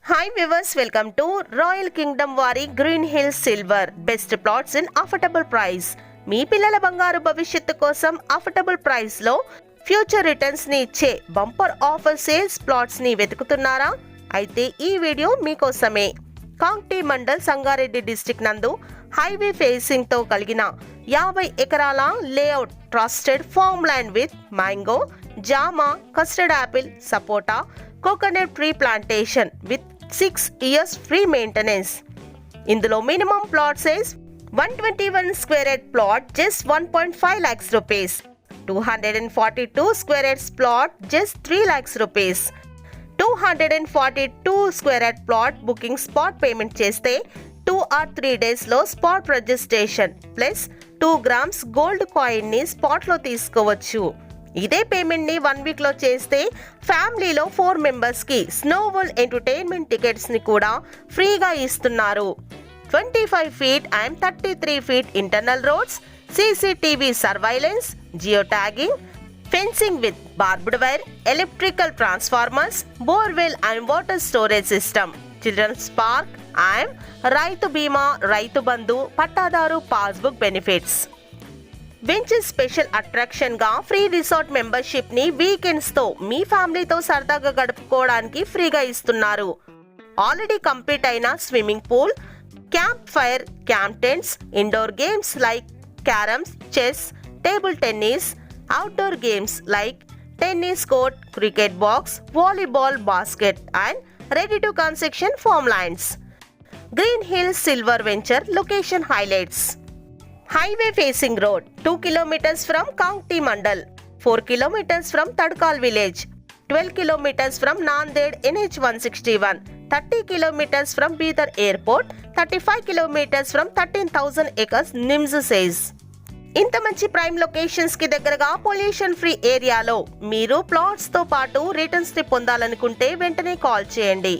Hi viewers, welcome to Royal Kingdom వారి green hills silver best plots in affordable price. మీ పిల్లల బంగారు భవిష్యత్తు కోసం అఫోర్డబుల్ ప్రైస్ లో ఫ్యూచర్ రిటర్న్స్ ని ఇచ్చే బంపర్ ఆఫర్ సేల్స్ ప్లాట్స్ ని వెతుకుతున్నారా? అయితే ఈ వీడియో మీకోసమే. కాంగ్టీ మండల్ సంగారెడ్డి డిస్ట్రిక్ట్ నందు హైవే ఫేసింగ్ తో కలిగిన 50 ఎకరాల layout trusted farm land with mango, జామా, కస్టర్డ్ యాపిల్, సపోటా, coconut tree plantation with 6 years free maintenance. ఇందులో minimum plot size 121 square yard plot just 1.5 lakhs rupees, 242 square yards plot just 3 lakhs rupees, 242 square yard plot booking spot payment చేస్తే 2 or 3 days లో spot registration plus 2 grams gold coin ని spot లో తీసుకోవచ్చు. ఇదే payment ని 1 week లో చేస్తే ఫ్యామిలీలో 4 members కి స్నో వరల్డ్ ఎంటర్టైన్మెంట్ టికెట్స్ ని కూడా ఫ్రీగా ఇస్తున్నారు. 25 feet and 33 feet internal roads, CCTV surveillance, geo tagging, fencing with barbed wire, electrical transformers, borewell and water storage system, children's park and Rythu Bima, Rythu Bandhu, పట్టాదారు passbook benefits. Venture special attraction గా free resort membership ని weekends తో మీ ఫ్యామిలీతో సరదాగా గడుపుకోవడానికి ఫ్రీగా ఇస్తున్నారు. ఆల్రెడీ కంప్లీట్ అయిన swimming pool, camp fire, camp tents, indoor games like carroms, chess, table tennis, outdoor games like tennis court, cricket box, volleyball, basket and ready to construction farm lands. Green hills silver venture location highlights. Highway facing road, 2 kilometers from Kaungti Mandal, 4 kilometers from Tadkal village, 12 kilometers from Nanded NH 161, 30 kilometers from Bidar airport, 35 kilometers from 13,000 acres NIMS says. ఇంత మంచి prime locations కి దగ్గరగా pollution free ఏరియాలో మీరు plots తో పాటు returns ని పొందాలనుకుంటే వెంటనే కాల్ చేయండి.